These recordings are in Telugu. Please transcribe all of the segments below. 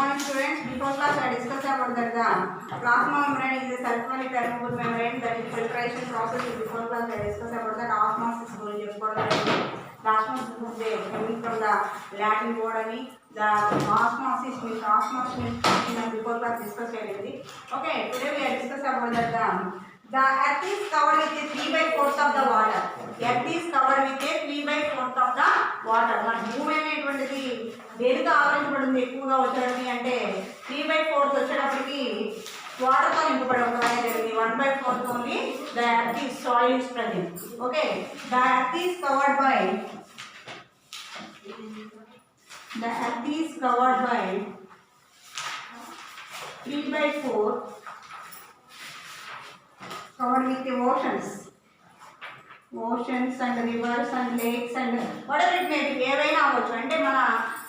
morning students. Before class I discussed about that the plasma membrane is a sulfurically permeable membrane that is filtration process. Before class I discussed about that osmosis going the osmosis is coming from the Latin word ani the osmosis means before class discussed already. Okay, today we are discussing about that the earth is covered with a 3/4 of the water. Earth is covered with a 3/4 of the water. మన భూమి అనేటువంటిది దేనితో ఆవరించబడింది ఎక్కువగా వచ్చేటప్పటికి అంటే 3/4 వచ్చేటప్పటికి వాటర్ తో నింపబడి ఉండడం జరిగింది. 1/4 only the earth is soil is present. Okay, the earth is covered by 3/4 covered with the oceans and rivers and lakes and whatever it may be. ఏవైనా అవ్వచ్చు అంటే మన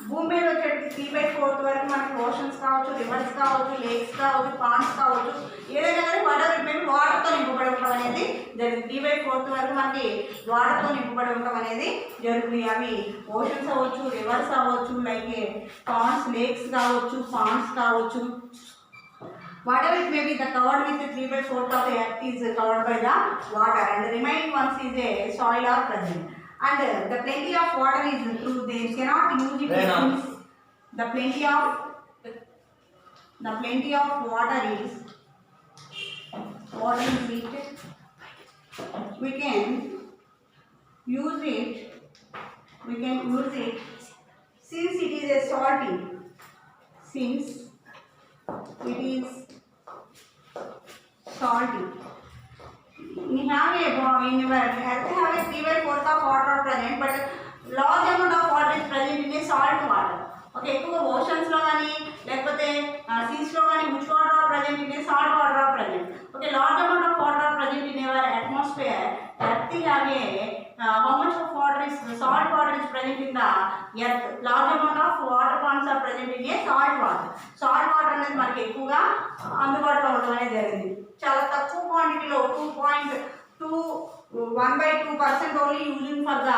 భూమి మీద వచ్చేటి 3/4 వరకు మనకి ఓషన్స్ కావచ్చు, రివర్స్ కావచ్చు, లేక్స్ కావచ్చు, పాండ్స్ కావచ్చు, ఏదైనా కానీ whatever it may be వాటర్తో నింపబడి ఉండడం అనేది జరుగుతుంది. 3/4 వరకు మనకి వాటర్తో నింపబడి ఉండడం అనేది జరుగుతుంది. అవి ఓషన్స్ అవ్వచ్చు, రివర్స్ అవ్వచ్చు, లైక్ పాండ్స్, లేక్స్ కావచ్చు, పాండ్స్ కావచ్చు, whatever it may be, the covered with the 3/4 of the earth is covered by the water, and the remaining ones is a soil or present. And the plenty of water is through they cannot use it. The plenty of water is it. We can use it since it is a salty. Since it is salty. We have a in your earth have a 3/4 of water present, but large amount of water is present in a salt water. Okay, ఎక్కువ ఓషన్స్ లో కానీ లేకపోతే సీస్ లో కానీ which water are present in a salt water are present. Okay, large amount of water are present in our atmosphere. Earth have a how much of water is salt water is present in the earth. Large amount of water ponds are present in a salt water. Salt water అనేది మనకి ఎక్కువగా అందుబాటులో ఉండడం అనేది జరిగింది. చాలా తక్కువ క్వాంటిటీలో 1/2% only using for the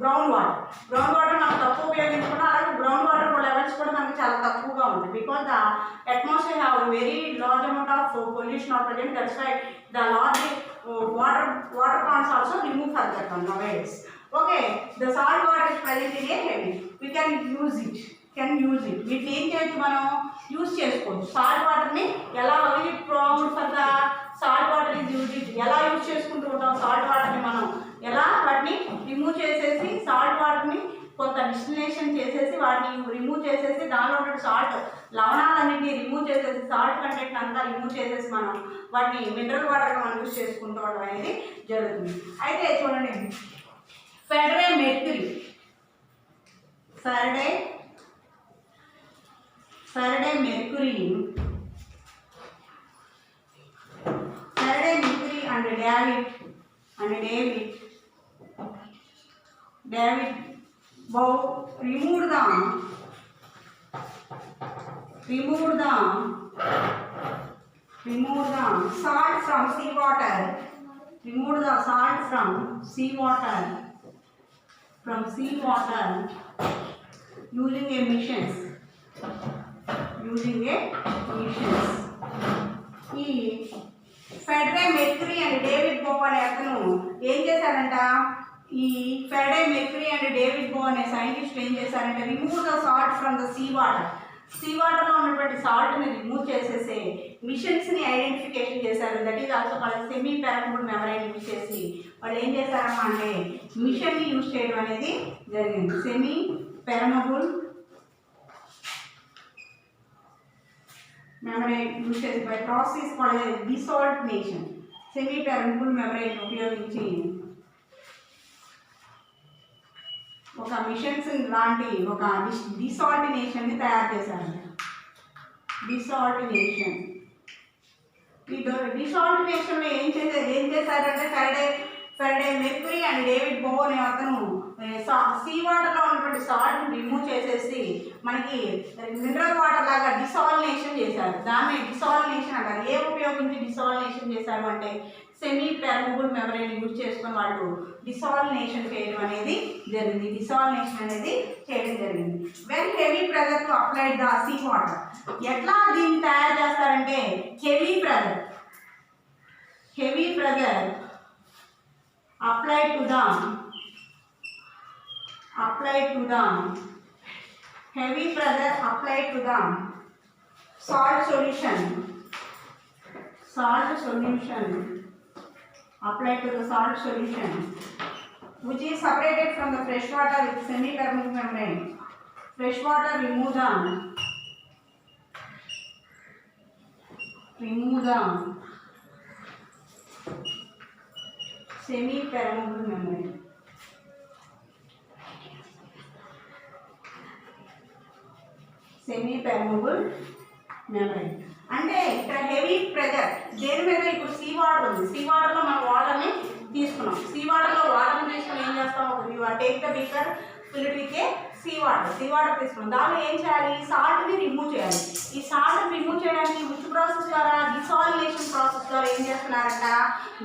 ground water మనం తక్కువ ఉపయోగించుకున్నా అలాగే గ్రౌండ్ వాటర్ లెవెల్స్ కూడా మనకి చాలా తక్కువగా ఉంది. Because the atmosphere have very large amount of pollution are present. That's why the large water ponds also remove for that one nowadays. Okay, the salt water is present in a heavy. We can use it. వీటిని ఏం చేయొచ్చు, మనం యూజ్ చేసుకోవచ్చు. సాల్ట్ వాటర్ని ఎలా provide for the salt water is use it ఎలా యూజ్ చేసుకుంటూ ఉంటాం. సాల్ట్ వాటర్ని మనం ఎలా వాటిని రిమూవ్ చేసేసి సాల్ట్ వాటర్ని కొంత డిస్టిలేషన్ చేసేసి వాటిని రిమూవ్ చేసేసి దానిలో ఉన్న సాల్ట్ లవణాలన్నింటినీ రిమూవ్ చేసేసి సాల్ట్ కంటెంట్ అంతా రిమూవ్ చేసేసి మనం వాటిని మినరల్ వాటర్గా మనం యూజ్ చేసుకుంటూ ఉండడం అనేది జరుగుతుంది. అయితే చూడండి, ఫెడరే mercury and David Bow removed the salt from seawater. Removed the salt from seawater using emissions. ఈ ఫెడరే మెర్క్యూరీ అండ్ డేవిడ్ బో అనే అతను ఏం చేశారంట, ఈ ఫెడరే మెర్క్యూరీ అండ్ డేవిడ్ బో అనే సైంటిస్ట్ ఏం చేశారంటే remove the salt from the sea వాటర్లో ఉన్నటువంటి సాల్ట్ని రిమూవ్ చేసేసి మిషన్స్ని ఐడెంటిఫికేషన్ చేశారు. That is also called semi permeable membrane use చేసి వాళ్ళు ఏం చేశారమ్మా అంటే మిషన్ని యూజ్ చేయడం అనేది జరిగింది. సెమీ పెర్మబుల్ మెమరైన్ యూజ్ చేసి by process called desalination. Semi permeable membrane ఉపయోగించి ఒక మిషన్స్ లాంటి ఒక డిసాల్టినేషన్ని తయారు చేశారంట. ఈ డిసాల్టినేషన్లో ఏం చేశారంటే ఫెరడే మెర్క్యూరీ అండ్ డేవిడ్ బో అనే అతను సీ వాటర్లో ఉన్నటువంటి సాల్ట్ని రిమూవ్ చేసేసి మనకి మినరల్ వాటర్ లాగా డిసాలినేషన్ చేశారు. దాన్ని డిసాలినేషన్ అంటారు. ఏ ఉపయోగించి డిసాలినేషన్ చేశారు అంటే సెమీ పెర్మబుల్ మెమరీని యూజ్ చేసుకుని వాళ్ళు డిసాలినేషన్ చేయడం అనేది జరిగింది. డిసాలినేషన్ అనేది చేయడం జరిగింది. When heavy pressure to applied the sea water, ఎట్లా దీన్ని తయారు చేస్తారంటే heavy pressure applied to the heavy pressure applied to the salt solution applied to the salt solution which is separated from the fresh water with semi permeable membrane. Fresh water remove the semi permeable membrane. Semi permeable membrane అంటే ఇక్కడ హెవీ ప్రెజర్ దేని మీద, ఇప్పుడు సీ వాటర్ ఉంది. సీ వాటర్లో మనం వాటర్ని తీసుకున్నాం. సీ వాటర్లో వాటర్ని తీసుకుని ఏం చేస్తాం, take the beaker filled with A sea water తీసుకున్నాం. దానిలో ఏం చేయాలి, సాల్ట్ని రిమూవ్ చేయాలి. ఈ సాల్ట్ రిమూవ్ చేయడానికి విచ్ ప్రాసెస్ ద్వారా, డిసాలినేషన్ ప్రాసెస్ ద్వారా ఏం చేస్తున్నారంట,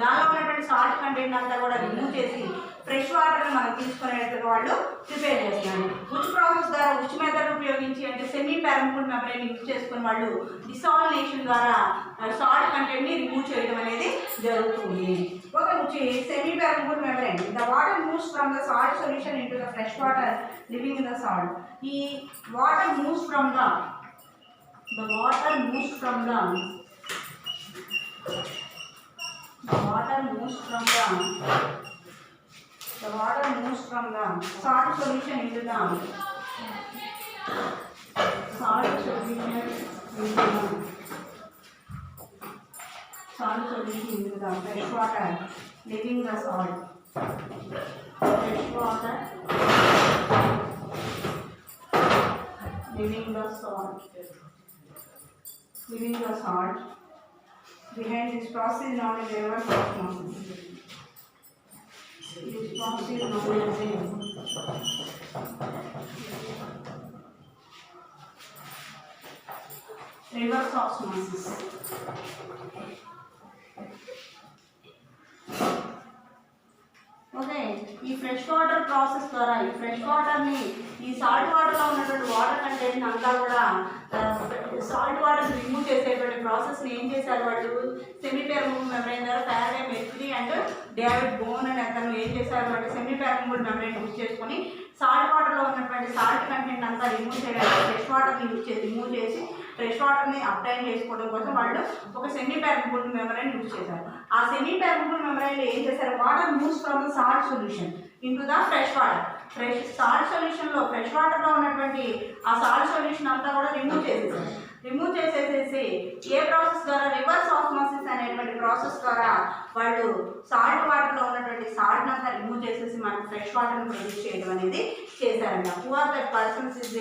దానిలో ఉన్నటువంటి సాల్ట్ కంటెంట్ అంతా కూడా రిమూవ్ చేసి ఫ్రెష్ వాటర్ని మనం తీసుకునేట్టుగా వాళ్ళు ప్రిపేర్ చేస్తున్నారు. విచ్ ప్రాసెస్ ద్వారా, విచ్ మెథడ్ ఉపయోగించి అంటే సెమీ పెర్మబుల్ మెమరీన్ యూజ్ చేసుకుని వాళ్ళు డిసాలినేషన్ ద్వారా సాల్ట్ కంటెంట్ని రిమూవ్ చేయడం అనేది జరుగుతుంది. ఒక semi permeable membrane, the water moves from the salt solution into the fresh water living in the salt. ఈ water moves from the water moves from the salt solution into the fresh water leaving the salt. Fresh water leaving the salt. Behind this process is known as reverse osmosis. This process is known as reverse osmosis. Okay, ఈ ఫ్రెష్ వాటర్ ప్రాసెస్ ద్వారా ఈ ఫ్రెష్ వాటర్ని ఈ సాల్ట్ వాటర్లో ఉన్నటువంటి వాటర్ కంటెంట్ అంతా కూడా సాల్ట్ వాటర్ రిమూవ్ చేసేటువంటి ప్రాసెస్ని ఏం చేశారు వాళ్ళు, సెమీ పెర్మబుల్ మెమరీన్ ద్వారా Faraday mercury and David bone అని అతను ఏం చేశారు అంటే సెమీ పెర్మబుల్ మెమరీన్ యూజ్ చేసుకొని సాల్ట్ వాటర్లో ఉన్నటువంటి సాల్ట్ కంటెంట్ అంతా రిమూవ్ చేయడానికి ఫ్రెష్ వాటర్ని రిమూవ్ చేసి ఫ్రెష్ వాటర్ని అప్లైన్ చేసుకోవడం కోసం వాళ్ళు ఒక సెమీ పెర్మబుల్ మెమరీన్ యూజ్ చేశారు. ఆ సెమీ పెర్మబుల్ మెమరీన్లో ఏం చేశారు, water moves from the salt solution into the fresh water. Salt సొల్యూషన్లో ఫ్రెష్ వాటర్లో ఉన్నటువంటి ఆ సాల్ట్ సొల్యూషన్ అంతా కూడా రిమూవ్ చేసేసేసి ఏ ప్రాసెస్ ద్వారా, రివర్స్ ఆస్మోసిస్ అనేటువంటి ప్రాసెస్ ద్వారా వాళ్ళు సాల్ట్ వాటర్లో ఉన్నటువంటి సాల్ట్ అంతా రిమూవ్ చేసేసి మనకు ఫ్రెష్ వాటర్ని ప్రొడ్యూస్ చేయడం అనేది చేశారంట. Who are that persons is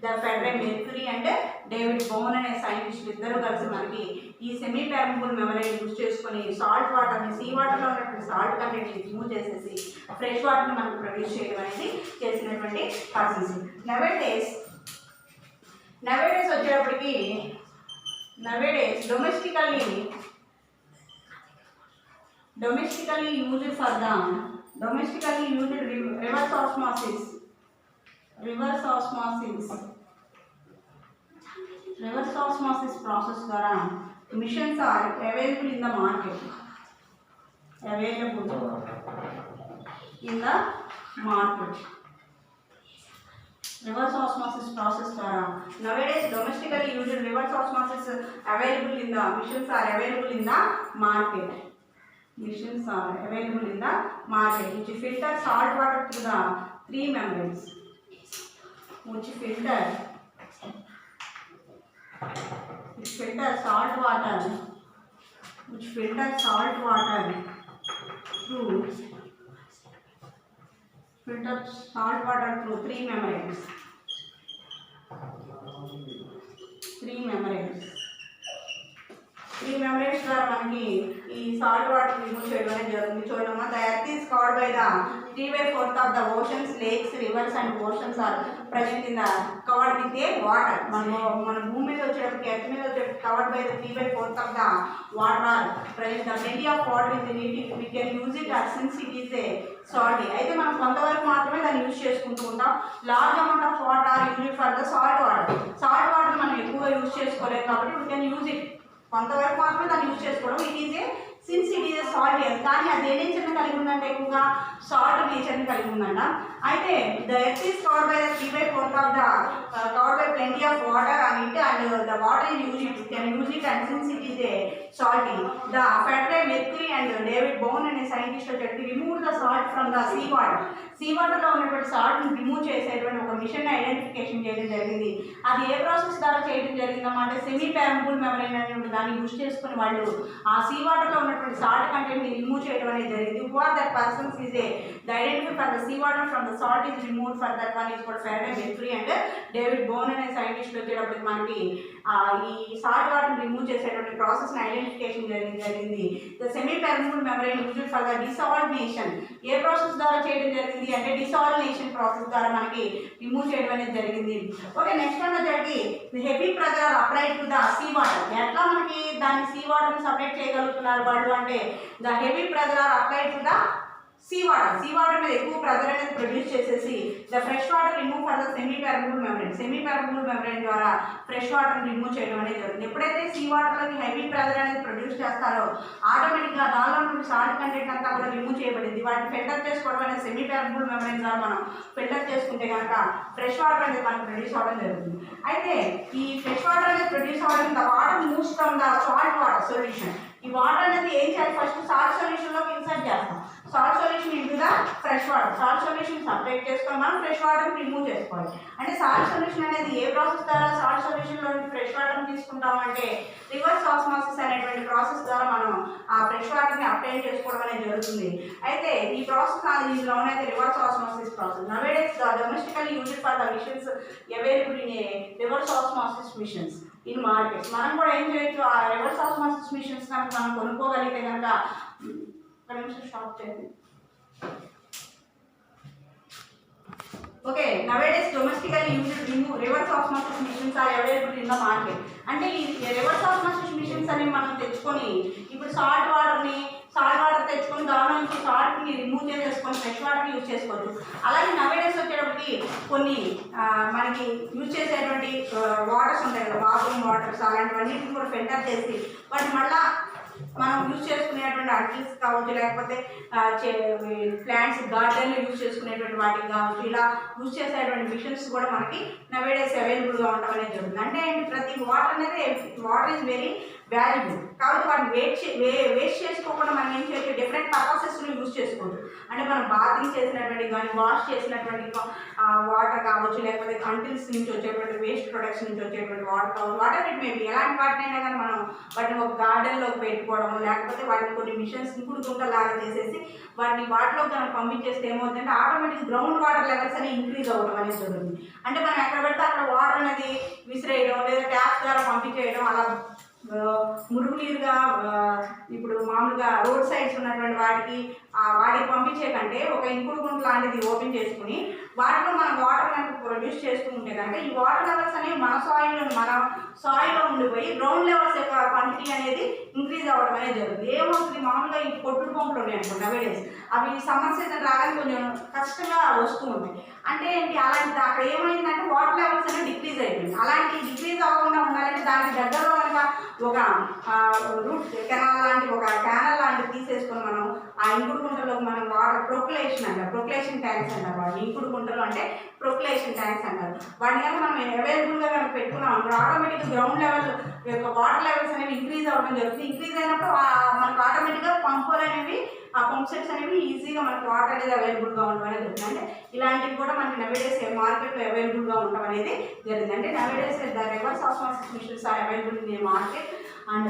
the ఫెడరే మెర్క్యూరీ అండ్ డేవిడ్ బోన్ అనే సైంటిస్టులు ఇద్దరు కలిసి మనకి ఈ సెమీ పెర్మబుల్ మెమరీని యూజ్ చేసుకొని సాల్ట్ వాటర్ని, సీ వాటర్లో ఉన్నటువంటి సాల్ట్ కంటెంట్ని రిమూవ్ చేసేసి ఫ్రెష్ వాటర్ని మనకు ప్రొడ్యూస్ చేయడం అనేది చేసినటువంటి పర్సన్స్. నవేడేస్ వచ్చేటప్పటికి domestically used for the reverse osmosis process ద్వారా missions are available in the market. Reverse osmosis process ద్వారా nowadays domestically used reverse osmosis available in the missions are available in the market. Which filter salt water through the three membranes. Which filter salt water through three membranes. Three membranes ద్వారా మనకి ఈ సాల్ట్ వాటర్ రిమూవ్ చేయడం అనేది జరుగుతుంది. చూడమ్మా, the earth is covered by the 3/4 of the oceans, lakes, rivers and oceans are present in the covered with a water. మన భూమి మీద వచ్చేటప్పటికి ఎర్త్ మీద వచ్చేటప్పటికి covered by the 3/4 of the water are present. The plenty of water is in it, we can use it since it is a salt. అయితే మనం కొంతవరకు మాత్రమే దాన్ని యూజ్ చేసుకుంటూ ఉంటాం. Large amount of water are use for the salt water. Salt water మనం ఎక్కువగా యూజ్ చేసుకోలేము కాబట్టి వీ కెన్ యూజ్ ఇట్. కొంతవరకు మాత్రమే దాన్ని యూజ్ చేసుకోవడం. It is A since it is A salt earth. కానీ అది ఏ నేచర్ని కలిగి ఉందంటే ఎక్కువగా సాల్ట్ నేచర్ని కలిగి ఉందంట. అయితే the earth is covered by the 3/4 of the covered by plenty of water on it and the water is use it, can use it and since it is a salty. The federal mercury and David Bone అనే సైంటిస్ట్ వచ్చి remove the salt from the sea water. Sea వాటర్లో ఉన్నటువంటి సాల్ట్ని రిమూవ్ చేసేటువంటి ఒక మిషన్ ఐడెంటిఫికేషన్ చేయడం జరిగింది. అది ఏ ప్రాసెస్ ద్వారా చేయడం జరిగిందమ్మా అంటే సెమీ పెర్మిబుల్ మెమ్బ్రేన్ అనేటువంటి దాన్ని యూజ్ చేసుకుని వాళ్ళు ఆ సీ వాటర్లో ఉన్నటువంటి సాల్ట్ కంటెంట్ని రిమూవ్ చేయడం అనేది జరిగింది. Who are that persons is a the identify for the sea water from the salt is remove for that one is called federal mercury and David Bone అనే సైంటిస్ట్ వచ్చేటప్పటికి మనకి ఈ సాల్ట్ వాటర్ని రిమూవ్ చేసేటువంటి ప్రాసెస్ని ఐడెంటిఫికేషన్ జరిగింది. The semi permeable membrane used for the desalination. ఏ ప్రాసెస్ ద్వారా చేయడం జరిగింది అంటే డిసాల్వినేషన్ ప్రాసెస్ ద్వారా మనకి రిమూవ్ చేయడం అనేది జరిగింది. ఓకే, నెక్స్ట్ వన్ వచ్చేటి heavy pressure applied to the sea water. ఎట్లా మనకి దాన్ని సీ వాటర్ని సపరేట్ చేయగలుగుతున్నారు వాళ్ళు అంటే the heavy pressure applied to the sea water. Sea water మీద ఎక్కువ ప్రెజర్ అనేది ప్రొడ్యూస్ చేసేసి the fresh water remove for the semi permeable membrane. Semi permeable membrane ద్వారా ఫ్రెష్ వాటర్ రిమూవ్ చేయడం అనేది జరుగుతుంది. ఎప్పుడైతే సీ వాటర్లోకి హెవీ ప్రెజర్ అనేది ప్రొడ్యూస్ చేస్తారో ఆటోమేటిక్గా దానిలో ఉన్న సాల్ట్ కంటెంట్ అంతా కూడా రిమూవ్ చేయబడింది. వాటిని ఫిల్టర్ చేసుకోవడం అనేది సెమీ పెర్మిబుల్ మెమ్బ్రేన్ ద్వారా మనం ఫిల్టర్ చేసుకుంటే కనుక ఫ్రెష్ వాటర్ అనేది మనకు ప్రొడ్యూస్ అవ్వడం జరుగుతుంది. అయితే ఈ ఫ్రెష్ వాటర్ అనేది ప్రొడ్యూస్ అవ్వడం the water moves from the salt water solution. ఈ వాటర్ అనేది ఏం చేయాలి, ఫస్ట్ సాల్ట్ సొల్యూషన్లోకి ఇన్సర్ట్ చేస్తాం. Salt solution into the fresh water. Salt solution separate చేసుకొని మనం ఫ్రెష్ వాటర్ని రిమూవ్ చేసుకోవాలి. అంటే సాల్ట్ సొల్యూషన్ అనేది ఏ ప్రాసెస్ ద్వారా సాల్ట్ సొల్యూషన్లో ఫ్రెష్ వాటర్ని తీసుకుంటామంటే రివర్స్ ఆస్మాసిస్ అనేటువంటి ప్రాసెస్ ద్వారా మనం ఆ ఫ్రెష్ వాటర్ని అప్లై చేసుకోవడం అనేది జరుగుతుంది. అయితే ఈ ప్రాసెస్ దీనిలో అయితే reverse osmosis process. Nowadays the domestically used for the machines available in A reverse osmosis machines in markets. మనం కూడా ఏం చేయొచ్చు, ఆ రివర్స్ ఆస్మాసిస్ మిషన్స్ కనుక మనం కొనుక్కోగలిగితే కనుక షాప్ చేయండి. Okay, nowadays domestically used reverse osmosis machines are available in the market. అంటే ఈ రివర్స్ ఆస్మాసిస్ మిషన్స్ అనేవి మనం తెచ్చుకొని ఇప్పుడు సాల్ట్ వాటర్ తెచ్చుకొని దాని నుంచి సాల్ట్ని రిమూవ్ చేసేసుకొని ఫ్రెష్ వాటర్ని యూజ్ చేసుకోవచ్చు. అలాగే నవేడేస్ వచ్చేటప్పటికి కొన్ని మనకి యూజ్ చేసేటువంటి వాటర్స్ ఉంటాయి కదా, బాత్రూమ్ వాటర్స్, అలాంటివన్నిటిని కూడా ఫిల్టర్ చేసి వాటిని మళ్ళీ మనం యూజ్ చేసుకునేటువంటి అడ్మిల్స్ కావచ్చు, లేకపోతే ప్లాంట్స్ గార్డెన్లో యూజ్ చేసుకునేటువంటి వాటికి కావచ్చు, ఇలా యూజ్ చేసేటువంటి మిషన్స్ కూడా మనకి నవేడేస్ అవైలబుల్గా ఉండడం అనేది జరుగుతుంది. అంటే ప్రతి వాటర్ అనేది వాటర్ ఈజ్ వెరీ వాల్యుబుల్ కాబట్టి వాటిని వేస్ట్ చేసుకోకుండా మనం ఏం చేయొచ్చు, డిఫరెంట్ పర్పసెస్లో యూజ్ చేసుకోవచ్చు. అంటే మనం బాతింగ్ చేసినటువంటి కానీ వాష్ చేసినటువంటి వాటర్ కావచ్చు, లేకపోతే కంటిల్స్ నుంచి వచ్చేటువంటి వేస్ట్ ప్రొడక్ట్స్ నుంచి వచ్చేటువంటి వాటర్ కావచ్చు, వాటర్ ఇట్ మేబీ ఎలాంటి వాటినైనా కానీ మనం వాటిని ఒక గార్డెన్లోకి పెట్టుకోవడము, లేకపోతే వాటిని కొన్ని మిషన్స్ ఇంకుడు గుంటలాగా చేసేసి వాటిలో మనం పంపించేస్తే ఏమవుతుందంటే ఆటోమేటిక్ గ్రౌండ్ వాటర్ లెవెల్స్ అనేవి ఇంక్రీజ్ అవ్వడం అనేది జరుగుతుంది. అంటే మనం ఎక్కడ పెడితే అక్కడ వాటర్ అనేది విసిరేయడం లేదా ట్యాప్ ద్వారా పంపించేయడం అలా మురుగు నీరుగా ఇప్పుడు మామూలుగా రోడ్ సైడ్స్ ఉన్నటువంటి వాటికి పంపించే కంటే ఒక ఇంకుడు గుంట లాంటిది ఓపెన్ చేసుకుని వాటిలో మనం వాటర్ కనుక ప్రొడ్యూస్ చేస్తూ ఉంటే కనుక ఈ వాటర్ లెవెల్స్ అనేవి మన సాయిల్లో ఉండిపోయి గ్రౌండ్ లెవెల్స్ యొక్క క్వాంటిటీ అనేది ఇంక్రీజ్ అవ్వడం అనేది జరుగుతుంది. ఏమవుతుంది, మామూలుగా ఈ పొట్టుడు పంపులు ఉన్నాయి అనుకోండి నవేడేస్, అవి సమ్మర్ సీజన్ రాగానే కొంచెం కష్టంగా వస్తూ ఉంటాయి. అంటే ఏంటి, అలాంటిది అక్కడ ఏమైందంటే వాటర్ లెవెల్స్ అనేవి డిక్రీజ్ అయిపోయింది. అలాంటి డిక్రీజ్ అవ్వకుండా ఉండాలంటే దానికి దగ్గరలో కనుక ఒక రూట్ కెనాల్ లాంటి ఒక క్యానల్ లాంటివి తీసేసుకొని మనం ఆ ఇంకుడు గుంటలో మనం వాటర్ ప్రొక్లేషన్ ట్యాంక్స్ అంటారు. వాటి ఇంకుడు గుంటలు అంటే ప్రొక్లేషన్ ట్యాంక్స్ అంటారు. వాటిని కనుక మనం అవైలబుల్గా కనుక పెట్టుకున్నాం అనుకో ఆటోమేటిక్గా గ్రౌండ్ లెవెల్ యొక్క వాటర్ లెవెల్స్ అనేవి ఇంక్రీజ్ అవ్వడం జరుగుతుంది. ఇంక్రీజ్ అయినప్పుడు మనకు ఆటోమేటిక్గా పంపులు అనేవి ఆ పంప్ సెట్స్ అనేవి ఈజీగా మనకు వాటర్ అనేది అవైలబుల్గా ఉండడం అనేది జరుగుతుంది. అంటే ఇలాంటివి కూడా మనకి నవేడేస్ మార్కెట్లో అవైలబుల్గా ఉండడం అనేది జరిగింది. అంటే nowadays the reverse osmosis machines are available in a market and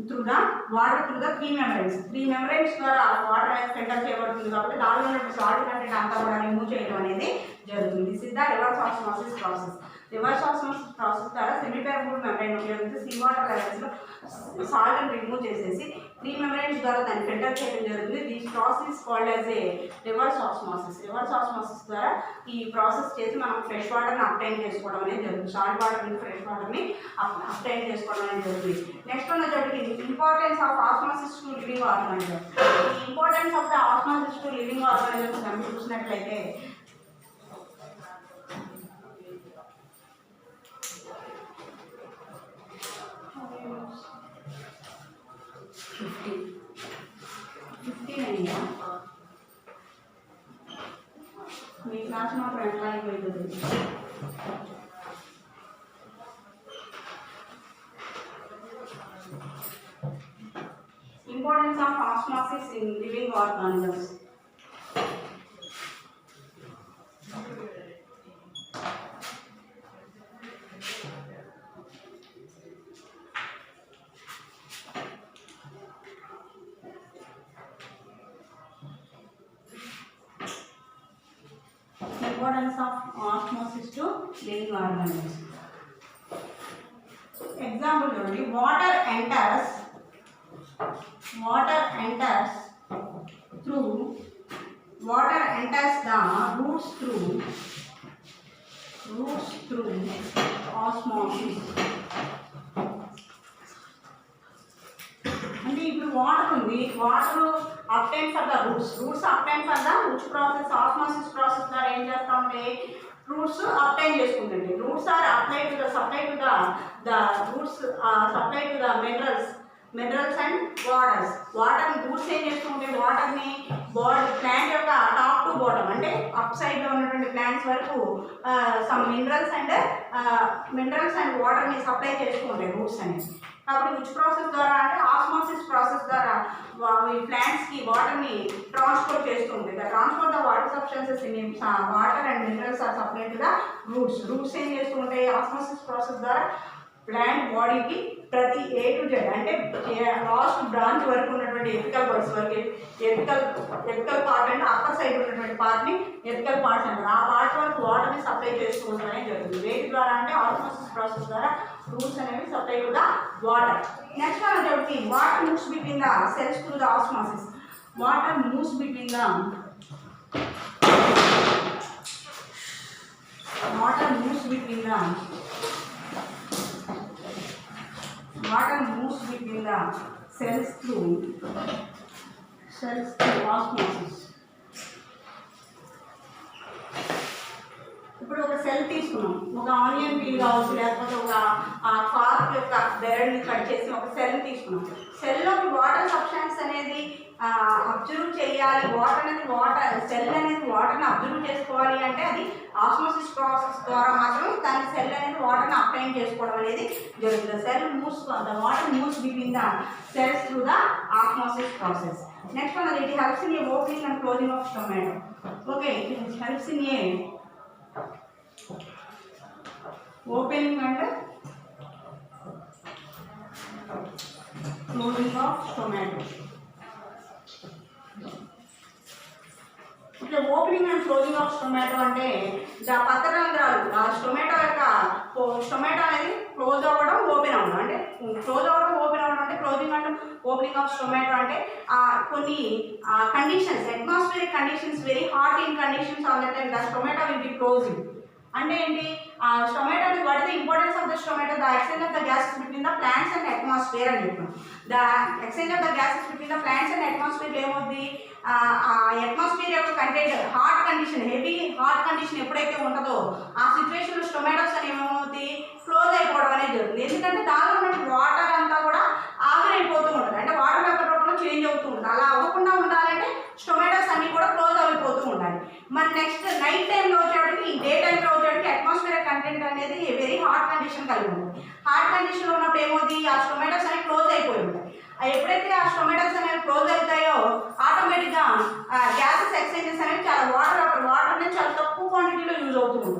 through the three membranes ద్వారా వాటర్ అనేది ఫిల్టర్ చేయబడుతుంది. కాబట్టి దానిలో ఉన్న సాల్ట్ కంటెంట్ అంతా కూడా రిమూవ్ చేయడం అనేది జరుగుతుంది. This is the reverse osmosis process. Reverse osmosis process ద్వారా సెమీ పెర్మబుల్ మెంబ్రేన్ ఉపయోగించి సీ వాటర్ లెవెల్స్లో సాల్ట్ రిమూవ్ చేసేసి త్రీ మెంబ్రేన్స్ ద్వారా దాన్ని ఫిల్టర్ చేయడం జరుగుతుంది. This process called as a reverse osmosis. Reverse osmosis ద్వారా ఈ ప్రాసెస్ చేసి మనం ఫ్రెష్ వాటర్ని అప్టైన్ చేసుకోవడం అనేది జరుగుతుంది. సాల్ట్ వాటర్ నుంచి ఫ్రెష్ వాటర్ని అప్టైన్ చేసుకోవడం అనేది జరుగుతుంది. నెక్స్ట్ వచ్చేటప్పటికి importance of osmosis to living organisms. ఈ importance of the osmosis to living organisms కనుక చూసినట్లయితే మీ క్లాస్ మాత్రం ఎట్లా అయిపోయింది. Importance of osmosis in living organisms. Importance of osmosis to living organisms. Example చూడండి, water enters through the roots through osmosis. అంటే ఇప్పుడు వాటర్ ఉంది, water obtain for the roots obtain for the which process osmosis process ద్వారా ఏం చేస్తా ఉంటే రూట్స్ అప్టైన్ చేసుకుంటుంది. Roots are supply to the roots supply to the minerals and water roots ఏం చేస్తూ ఉంటాయి, వాటర్ని ప్లాంట్ యొక్క టాప్ టు బాటమ్ అంటే అప్ సైడ్లో ఉన్నటువంటి ప్లాంట్స్ వరకు సమ్ మినరల్స్ అండ్ వాటర్ని సప్లై చేస్తూ ఉంటాయి రూట్స్ అనేది. కాబట్టి విచ్ ప్రాసెస్ ద్వారా అంటే ఆస్మోసిస్ ప్రాసెస్ ద్వారా ఈ ప్లాంట్స్కి వాటర్ని ట్రాన్స్పోర్ట్ చేస్తూ ఉంటుంది. Transport the water substances in water and minerals are supply to the roots ఏం చేస్తూ ఉంటాయి ఆస్మోసిస్ ప్రాసెస్ ద్వారా ప్లాంట్ బాడీకి ప్రతి A to Z అంటే లాస్ట్ బ్రాంచ్ వరకు ఉన్నటువంటి ఎపికల్ బర్డ్స్ వరకు ఎపికల్ పార్ట్ అంటే అప్పర్ సైడ్ ఉన్నటువంటి పార్ట్ని ఎపికల్ పార్ట్స్ అంటారు. ఆ పార్ట్ వరకు వాటర్ని సప్లై చేస్తూ ఉండడం జరుగుతుంది. వేటి ద్వారా అంటే ఆస్మోసిస్ ప్రాసెస్ ద్వారా రూట్స్ అనేవి supply to the water. Next వచ్చేటప్పటికి water moves between the cells through the osmosis. Water moves between the cells through osmosis. ఇప్పుడు ఒక సెల్ తీసుకున్నాం, ఒక ఆనియన్ పీల్ కావచ్చు, లేకపోతే ఒక ఫార్క్ యొక్క బెరడ్ని కట్ చేసి ఒక సెల్ తీసుకున్నాం. సెల్లోకి వాటర్ సబ్స్టాన్స్ అనేది అబ్జర్వ్ చేయాలి, సెల్ అనేది వాటర్ని అబ్జర్వ్ చేసుకోవాలి అంటే అది ఆస్మోసిస్ ప్రాసెస్ ద్వారా మాత్రం దాని సెల్ అనేది వాటర్ని అప్టైన్ చేసుకోవడం అనేది జరుగుతుంది. The water moves between the cells through the osmosis process. Next one it helps in a opening and closing of stomata. Okay, it helps in a opening and closing of stomata. ఇట్లా opening and closing of stomata అంటే పత్రరంధ్రాలు స్టొమాటో అనేది క్లోజ్ అవ్వడం ఓపెన్ అవ్వడం అంటే closing and opening of stomata అంటే కొన్ని conditions atmospheric conditions very hot in conditions on that time the stomata will be closing. అంటే ఏంటి స్టొమాటో అనేది what is the importance of the స్టొమాటో the exchange of the gases between the plants and atmosphere అని చెప్పాం. The exchange of the gases between the plants and atmosphere ఏమవుతుంది, అట్మాస్ఫియర్ యొక్క content hot condition heavy hot condition ఎప్పుడైతే ఉంటుందో ఆ సిచ్యువేషన్లో స్టొమాటోస్ అని ఏమవుతుంది క్లోజ్ అయిపోవడం అనేది జరుగుతుంది. ఎందుకంటే దానిలో ఉన్న వాటర్ అంతా కూడా ఆవిరైపోతూ ఉంటుంది, అంటే వాటర్ వేపర్ రూపంలో చేంజ్ అవుతూ ఉంటుంది. అలా అవ్వకుండా ఉండాలంటే స్టొమాటోస్ అన్నీ కూడా క్లోజ్ అయిపోతూ ఉండాలి. మరి నెక్స్ట్ నైట్ టైంలో వచ్చేటికి డే టైంలో వచ్చేటికి అట్మాస్ఫియర్ కంటెంట్ అనేది వెరీ హాట్ కండిషన్ కలిగి ఉంటుంది. హాట్ కండిషన్లో ఉన్నప్పుడు ఏమవుతుంది ఆ స్టొమాటోస్ అనేవి క్లోజ్ అయిపోయి ఉంటాయి. ఎప్పుడైతే ఆ స్టొమాటోస్ అనేవి క్లోజ్ అవుతాయో ఆటోమేటిక్గా గ్యాసెస్ ఎక్స్చేంజెస్ అనేవి చాలా వాటర్ అనేది చాలా తక్కువ క్వాంటిటీలో యూజ్ అవుతూ ఉంటుంది.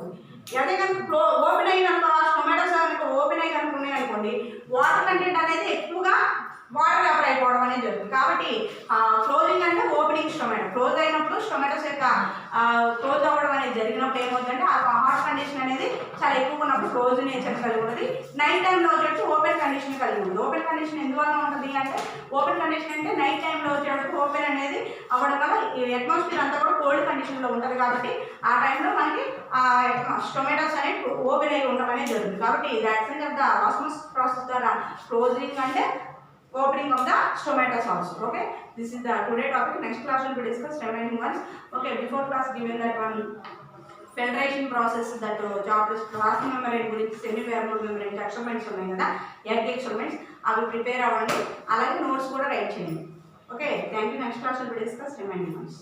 అదే కనుక ఓపెన్ అయినాక ఆ స్టొమాటోస్ కనుక ఓపెన్ అయ్యి కనుక ఉన్నాయి అనుకోండి వాటర్ కంటెంట్ అనేది ఎక్కువగా వాటర్ వేపర్ అయిపోవడం అనేది జరుగుతుంది. కాబట్టి క్లోజింగ్ అంటే ఓపెనింగ్ స్టొమాటో క్లోజ్ అయినప్పుడు స్టొమాటోస్ యొక్క క్లోజ్ అవ్వడం అనేది జరిగినప్పుడు ఏమవుతుందంటే ఆ హాట్ కండిషన్ అనేది చాలా ఎక్కువ ఉన్నప్పుడు క్లోజ్ నేచర్ కలిగి ఉంటుంది. నైట్ టైంలో వచ్చేసి ఓపెన్ కండిషన్ కలిగి ఉంటుంది. ఓపెన్ కండిషన్ ఎందువల్ల ఉంటుంది అంటే ఓపెన్ కండిషన్ అంటే నైట్ టైంలో వచ్చేటప్పుడు ఓపెన్ అనేది అవ్వడం వల్ల అట్మాస్ఫియర్ అంతా కూడా కోల్డ్ కండిషన్లో ఉంటుంది కాబట్టి ఆ టైంలో మనకి స్టొమాటోస్ అనేవి ఓపెన్ అయ్యి ఉండడం అనేది జరుగుతుంది. కాబట్టి దాట్స్ ఆఫ్ ద ఆస్మోస్ ప్రాసెస్ ద్వారా క్లోజింగ్ అంటే opening of the stomatus also. Okay, this is the today topic. Next class will be discussed remaining ones. Okay, before class given that one filtration process that job is plasma membrane గురించి సెమీ వేరబుల్ మెంబ్రేన్ ఎక్స్పెరిమెంట్స్ ఉన్నాయి కదా, ఎగ్ ఎక్స్పెరిమెంట్స్ అవి ప్రిపేర్ అవ్వండి, అలాగే నోట్స్ కూడా రైట్ చేయండి. Okay, thank you. Next class will be discuss remaining once.